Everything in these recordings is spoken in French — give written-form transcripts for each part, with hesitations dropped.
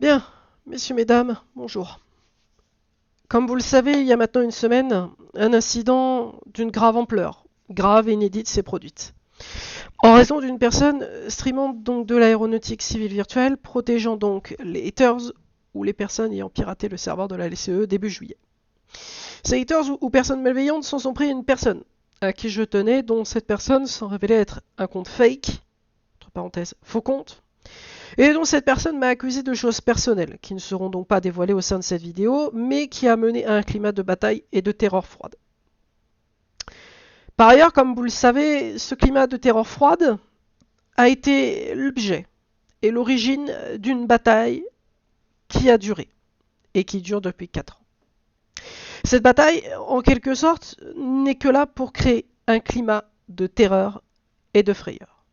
Bien, messieurs, mesdames, bonjour. Comme vous le savez, il y a maintenant une semaine, un incident d'une grave ampleur, grave et inédite, s'est produite. En raison d'une personne streamant donc de l'aéronautique civile virtuelle, protégeant donc les haters ou les personnes ayant piraté le serveur de la LCE début juillet. Ces haters ou personnes malveillantes s'en sont pris à une personne à qui je tenais, dont cette personne s'en révélait être un compte fake, entre parenthèses, faux compte, et dont cette personne m'a accusé de choses personnelles, qui ne seront donc pas dévoilées au sein de cette vidéo, mais qui a mené à un climat de bataille et de terreur froide. Par ailleurs, comme vous le savez, ce climat de terreur froide a été l'objet et l'origine d'une bataille qui a duré, et qui dure depuis 4 ans. Cette bataille, en quelque sorte, n'est que là pour créer un climat de terreur et de frayeur.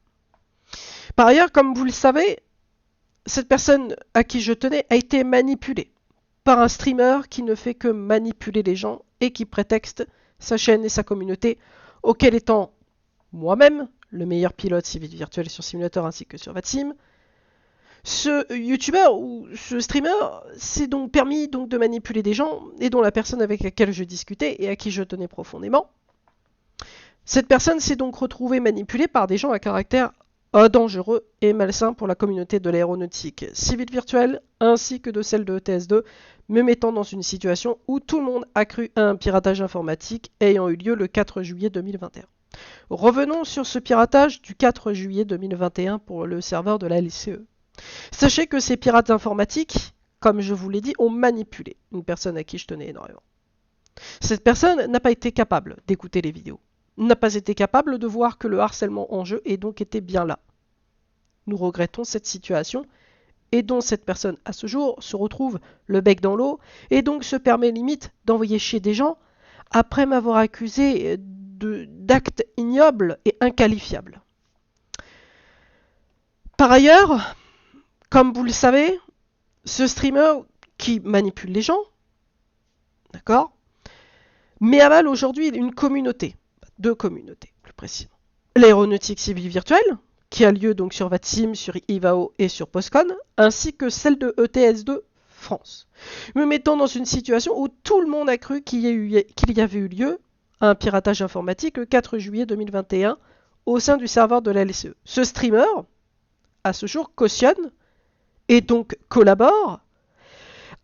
Par ailleurs, comme vous le savez, cette personne à qui je tenais a été manipulée par un streamer qui ne fait que manipuler les gens et qui prétexte sa chaîne et sa communauté, auquel étant moi-même le meilleur pilote civil virtuel sur simulateur ainsi que sur VATSIM. Ce youtubeur ou ce streamer s'est donc permis donc de manipuler des gens et dont la personne avec laquelle je discutais et à qui je tenais profondément. Cette personne s'est donc retrouvée manipulée par des gens à caractère dangereux et malsain pour la communauté de l'aéronautique civile virtuelle ainsi que de celle de ETS2, me mettant dans une situation où tout le monde a cru à un piratage informatique ayant eu lieu le 4 juillet 2021. Revenons sur ce piratage du 4 juillet 2021 pour le serveur de la LCE. Sachez que ces pirates informatiques, comme je vous l'ai dit, ont manipulé une personne à qui je tenais énormément. Cette personne n'a pas été capable d'écouter les vidéos, n'a pas été capable de voir que le harcèlement en jeu et donc était bien là. Nous regrettons cette situation et dont cette personne à ce jour se retrouve le bec dans l'eau et donc se permet limite d'envoyer chier des gens après m'avoir accusé d'actes ignobles et inqualifiables. Par ailleurs, comme vous le savez, ce streamer qui manipule les gens, d'accord, met à mal aujourd'hui une communauté, deux communautés plus précisément. L'aéronautique civile virtuelle, qui a lieu donc sur VATSIM, sur IVAO et sur PostCon, ainsi que celle de ETS2 France, me mettant dans une situation où tout le monde a cru qu'il y avait eu lieu un piratage informatique le 4 juillet 2021 au sein du serveur de la LCE. Ce streamer, à ce jour, cautionne et donc collabore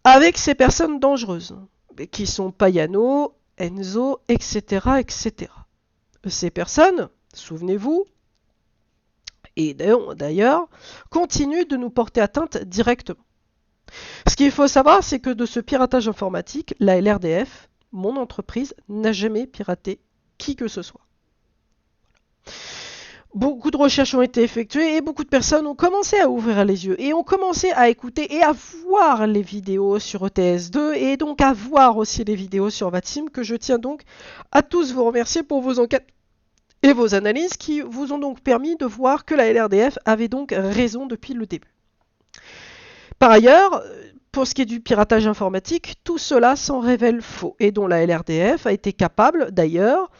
avec ces personnes dangereuses, qui sont Payano, Enzo, etc., etc. Ces personnes, souvenez-vous, et d'ailleurs, continuent de nous porter atteinte directement. Ce qu'il faut savoir, c'est que de ce piratage informatique, la LRDF, mon entreprise, n'a jamais piraté qui que ce soit. Beaucoup de recherches ont été effectuées et beaucoup de personnes ont commencé à ouvrir les yeux et ont commencé à écouter et à voir les vidéos sur ETS2 et donc à voir aussi les vidéos sur VATSIM, que je tiens donc à tous vous remercier pour vos enquêtes et vos analyses qui vous ont donc permis de voir que la LRDF avait donc raison depuis le début. Par ailleurs, pour ce qui est du piratage informatique, tout cela s'en révèle faux et dont la LRDF a été capable d'ailleurs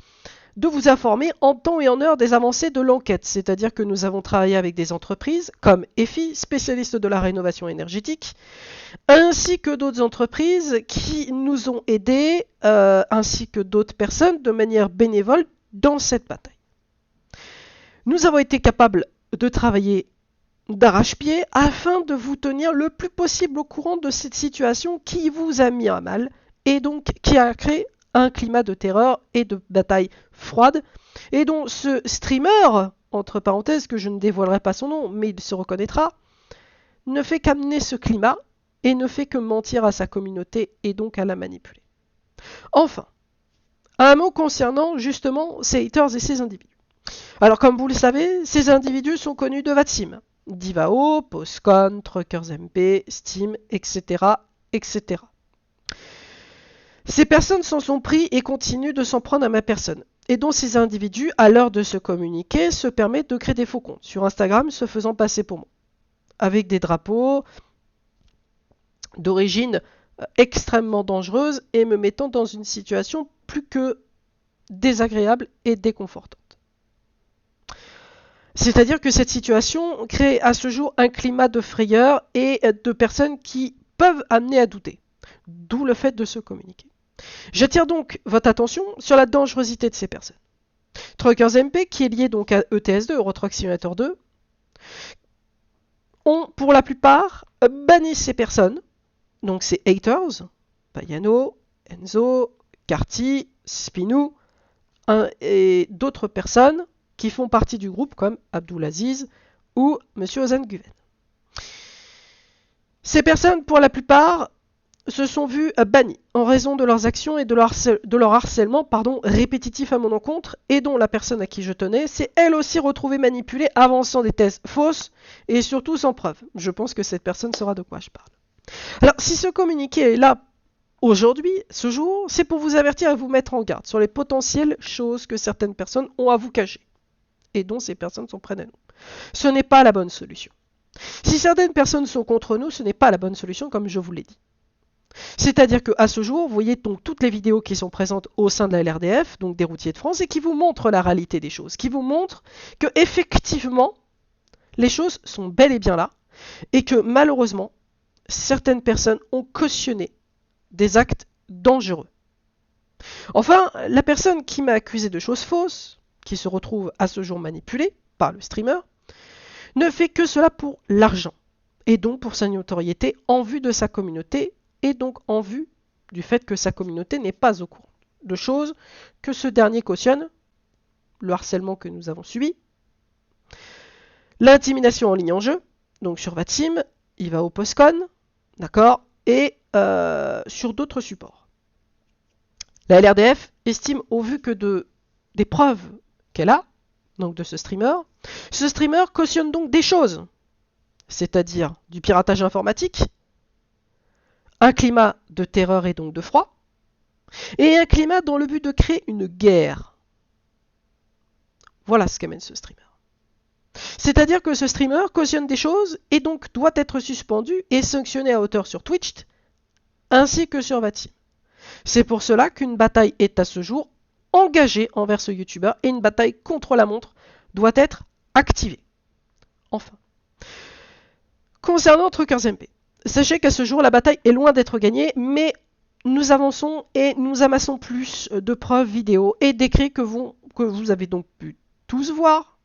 de vous informer en temps et en heure des avancées de l'enquête. C'est-à-dire que nous avons travaillé avec des entreprises comme EFI, spécialiste de la rénovation énergétique, ainsi que d'autres entreprises qui nous ont aidés, ainsi que d'autres personnes de manière bénévole dans cette bataille. Nous avons été capables de travailler d'arrache-pied afin de vous tenir le plus possible au courant de cette situation qui vous a mis à mal et donc qui a créé un climat de terreur et de bataille froide, et dont ce streamer, entre parenthèses, que je ne dévoilerai pas son nom, mais il se reconnaîtra, ne fait qu'amener ce climat et ne fait que mentir à sa communauté et donc à la manipuler. Enfin, un mot concernant justement ces haters et ces individus. Alors comme vous le savez, ces individus sont connus de VATSIM, d'IVAO, PostCon, TruckersMP, Steam, etc., etc. Ces personnes s'en sont pris et continuent de s'en prendre à ma personne, et dont ces individus, à l'heure de se communiquer, se permettent de créer des faux comptes sur Instagram se faisant passer pour moi, avec des drapeaux d'origine extrêmement dangereuse et me mettant dans une situation plus que désagréable et déconfortante. C'est-à-dire que cette situation crée à ce jour un climat de frayeur et de personnes qui peuvent amener à douter. D'où le fait de se communiquer. J'attire donc votre attention sur la dangerosité de ces personnes. Truckers MP, qui est lié donc à ETS2, Euro Truck Simulator 2, ont pour la plupart banni ces personnes. Donc c'est haters, Payano, Enzo, Carty, Spinou, et d'autres personnes qui font partie du groupe comme Abdulaziz ou M. Ozan Guven. Ces personnes, pour la plupart, se sont vues bannies en raison de leurs actions et de leur harcèlement répétitif à mon encontre, et dont la personne à qui je tenais s'est elle aussi retrouvée manipulée, avançant des thèses fausses et surtout sans preuve. Je pense que cette personne saura de quoi je parle. Alors, si ce communiqué est là aujourd'hui, ce jour, c'est pour vous avertir et vous mettre en garde sur les potentielles choses que certaines personnes ont à vous cacher, et dont ces personnes sont près de nous. Ce n'est pas la bonne solution. Si certaines personnes sont contre nous, ce n'est pas la bonne solution, comme je vous l'ai dit. C'est-à-dire qu'à ce jour, vous voyez donc toutes les vidéos qui sont présentes au sein de la LRDF, donc des routiers de France, et qui vous montrent la réalité des choses, qui vous montrent que effectivement, les choses sont bel et bien là, et que malheureusement, certaines personnes ont cautionné des actes dangereux. Enfin, la personne qui m'a accusé de choses fausses, qui se retrouve à ce jour manipulée par le streamer, ne fait que cela pour l'argent, et donc pour sa notoriété en vue de sa communauté, et donc en vue du fait que sa communauté n'est pas au courant de choses que ce dernier cautionne, le harcèlement que nous avons subi, l'intimidation en ligne en jeu, donc sur Vatim, il va au Postcon, d'accord, et sur d'autres supports. La LRDF estime, au vu que des preuves qu'elle a, donc de ce streamer cautionne donc des choses, c'est-à-dire du piratage informatique, un climat de terreur et donc de froid, et un climat dans le but de créer une guerre. Voilà ce qu'amène ce streamer. C'est-à-dire que ce streamer cautionne des choses et donc doit être suspendu et sanctionné à hauteur sur Twitch, ainsi que sur Vatim. C'est pour cela qu'une bataille est à ce jour engagée envers ce youtubeur et une bataille contre la montre doit être activée. Enfin. Concernant Truckers MP, sachez qu'à ce jour, la bataille est loin d'être gagnée, mais nous avançons et nous amassons plus de preuves vidéo et d'écrits que vous avez donc pu tous voir,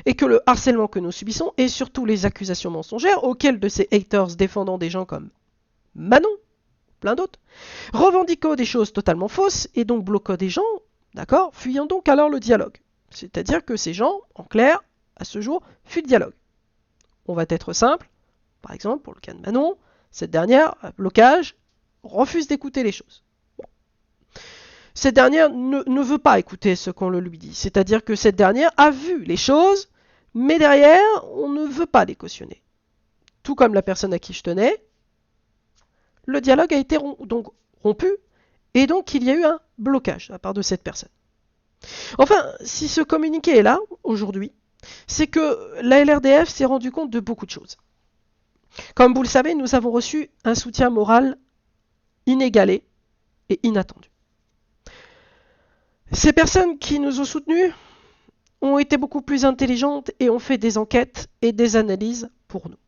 et que le harcèlement que nous subissons, et surtout les accusations mensongères auxquelles de ces haters défendant des gens comme Manon, plein d'autres, revendiquant des choses totalement fausses, et donc bloquant des gens, d'accord, fuyant donc alors le dialogue. C'est-à-dire que ces gens, en clair, à ce jour, fuient le dialogue. On va être simple. Par exemple, pour le cas de Manon, cette dernière, blocage, refuse d'écouter les choses. Bon. Cette dernière ne veut pas écouter ce qu'on le lui dit. C'est-à-dire que cette dernière a vu les choses, mais derrière, on ne veut pas les cautionner. Tout comme la personne à qui je tenais, le dialogue a été donc rompu, et donc il y a eu un blocage de la part de cette personne. Enfin, si ce communiqué est là, aujourd'hui, c'est que la LRDF s'est rendu compte de beaucoup de choses. Comme vous le savez, nous avons reçu un soutien moral inégalé et inattendu. Ces personnes qui nous ont soutenus ont été beaucoup plus intelligentes et ont fait des enquêtes et des analyses pour nous.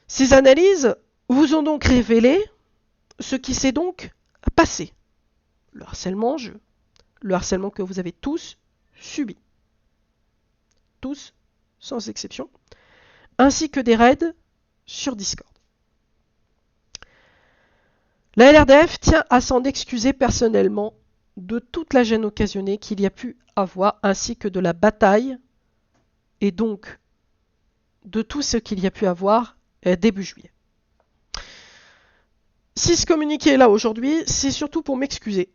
Ces analyses vous ont donc révélé ce qui s'est donc passé. Le harcèlement en jeu, le harcèlement que vous avez tous subi. Tous, sans exception, ainsi que des raids sur Discord. La LRDF tient à s'en excuser personnellement de toute la gêne occasionnée qu'il y a pu avoir, ainsi que de la bataille, et donc de tout ce qu'il y a pu avoir début juillet. Si ce communiqué est là aujourd'hui, c'est surtout pour m'excuser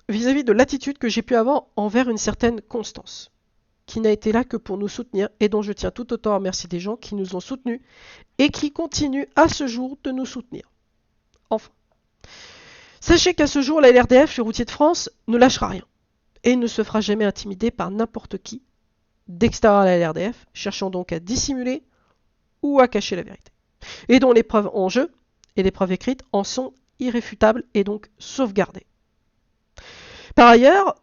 vis-à-vis de l'attitude que j'ai pu avoir envers une certaine Constance, qui n'a été là que pour nous soutenir et dont je tiens tout autant à remercier des gens qui nous ont soutenus et qui continuent à ce jour de nous soutenir. Enfin. Sachez qu'à ce jour, la LRDF, les routiers de France, ne lâchera rien et ne se fera jamais intimider par n'importe qui d'extérieur à la LRDF, cherchant donc à dissimuler ou à cacher la vérité, et dont les preuves en jeu et les preuves écrites en sont irréfutables et donc sauvegardées. Par ailleurs,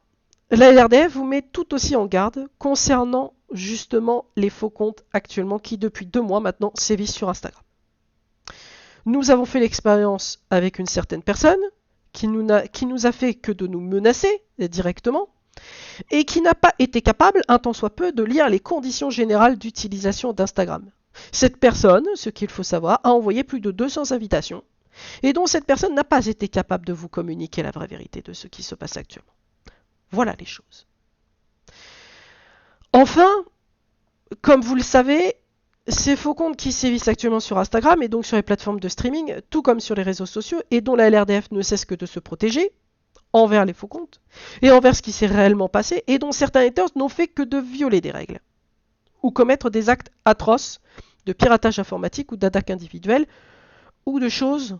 la LRDF vous met tout aussi en garde concernant justement les faux comptes actuellement qui depuis 2 mois maintenant sévissent sur Instagram. Nous avons fait l'expérience avec une certaine personne qui nous a fait que de nous menacer directement et qui n'a pas été capable, un tant soit peu, de lire les conditions générales d'utilisation d'Instagram. Cette personne, ce qu'il faut savoir, a envoyé plus de 200 invitations et dont cette personne n'a pas été capable de vous communiquer la vraie vérité de ce qui se passe actuellement. Voilà les choses. Enfin, comme vous le savez, ces faux comptes qui sévissent actuellement sur Instagram et donc sur les plateformes de streaming, tout comme sur les réseaux sociaux, et dont la LRDF ne cesse que de se protéger envers les faux comptes et envers ce qui s'est réellement passé, et dont certains haters n'ont fait que de violer des règles ou commettre des actes atroces de piratage informatique ou d'attaque individuelle ou de choses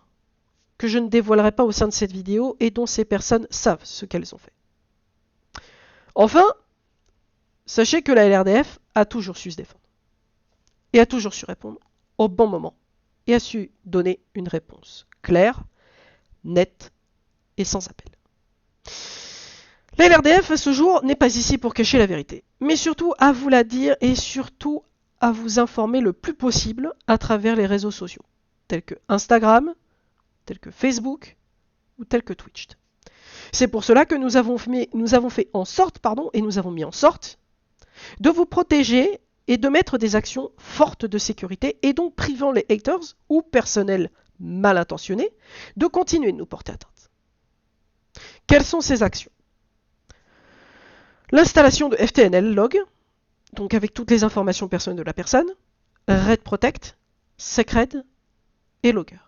que je ne dévoilerai pas au sein de cette vidéo et dont ces personnes savent ce qu'elles ont fait. Enfin, sachez que la LRDF a toujours su se défendre et a toujours su répondre au bon moment et a su donner une réponse claire, nette et sans appel. La LRDF à ce jour n'est pas ici pour cacher la vérité, mais surtout à vous la dire et surtout à vous informer le plus possible à travers les réseaux sociaux, tels que Instagram, tels que Facebook ou tels que Twitch. C'est pour cela que nous avons fait en sorte, et nous avons mis en sorte de vous protéger et de mettre des actions fortes de sécurité et donc privant les haters ou personnels mal intentionnés de continuer de nous porter atteinte. Quelles sont ces actions? L'installation de FTNL Log, donc avec toutes les informations personnelles de la personne, Red Protect, Secred et Logger.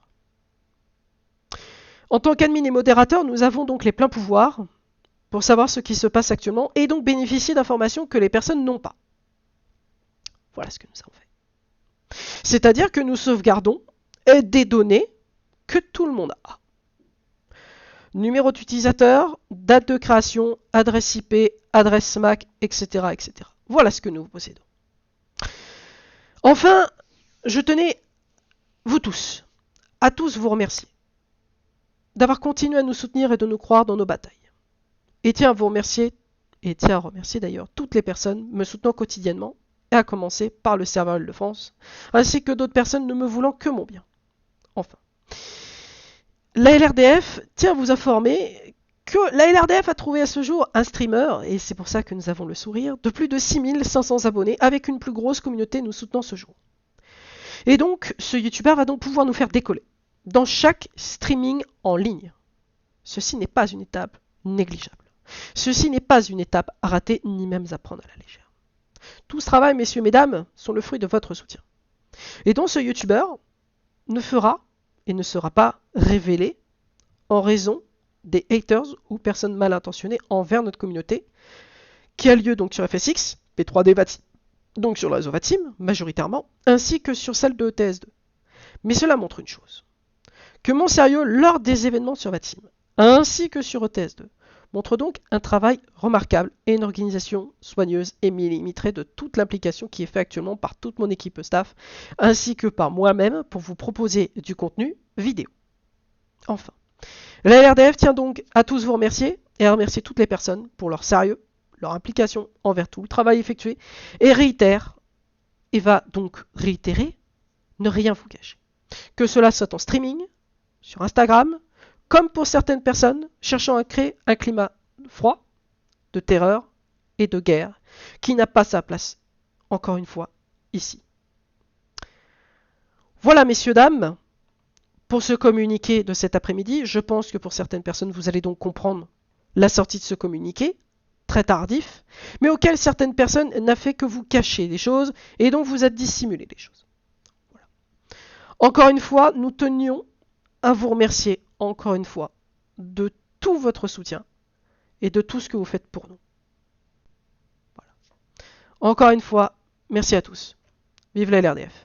En tant qu'admin et modérateur, nous avons donc les pleins pouvoirs pour savoir ce qui se passe actuellement et donc bénéficier d'informations que les personnes n'ont pas. Voilà ce que nous avons fait. C'est-à-dire que nous sauvegardons des données que tout le monde a. Numéro d'utilisateur, date de création, adresse IP, adresse MAC, etc., etc. Voilà ce que nous possédons. Enfin, je tenais, vous tous, à tous vous remercier d'avoir continué à nous soutenir et de nous croire dans nos batailles. Et tiens à vous remercier, et tiens à remercier d'ailleurs toutes les personnes me soutenant quotidiennement, et à commencer par le serveur Île-de-France, ainsi que d'autres personnes ne me voulant que mon bien. Enfin. La LRDF tient à vous informer que la LRDF a trouvé à ce jour un streamer, et c'est pour ça que nous avons le sourire, de plus de 6500 abonnés, avec une plus grosse communauté nous soutenant ce jour. Et donc, ce youtubeur va donc pouvoir nous faire décoller dans chaque streaming en ligne. Ceci n'est pas une étape négligeable. Ceci n'est pas une étape à rater, ni même à prendre à la légère. Tout ce travail, messieurs, mesdames, sont le fruit de votre soutien. Et donc, ce youtubeur ne fera et ne sera pas révélé en raison des haters ou personnes mal intentionnées envers notre communauté, qui a lieu donc sur FSX, P3D Vatim, donc sur le réseau Vatim, majoritairement, ainsi que sur celle de ETS2. Mais cela montre une chose, que mon sérieux lors des événements sur Vatim, ainsi que sur ETS2, montre donc un travail remarquable et une organisation soigneuse et millimétrée de toute l'implication qui est faite actuellement par toute mon équipe staff, ainsi que par moi-même pour vous proposer du contenu vidéo. Enfin, la LRDF tient donc à tous vous remercier et à remercier toutes les personnes pour leur sérieux, leur implication envers tout le travail effectué, et réitère, et va donc réitérer, ne rien vous cacher. Que cela soit en streaming, sur Instagram, comme pour certaines personnes cherchant à créer un climat froid, de terreur et de guerre, qui n'a pas sa place, encore une fois, ici. Voilà, messieurs, dames, pour ce communiqué de cet après-midi. Je pense que pour certaines personnes, vous allez donc comprendre la sortie de ce communiqué, très tardif, mais auquel certaines personnes n'a fait que vous cacher des choses, et donc vous a dissimulé des choses. Voilà. Encore une fois, nous tenions à vous remercier encore une fois de tout votre soutien et de tout ce que vous faites pour nous. Voilà. Encore une fois, merci à tous. Vive la LRDF.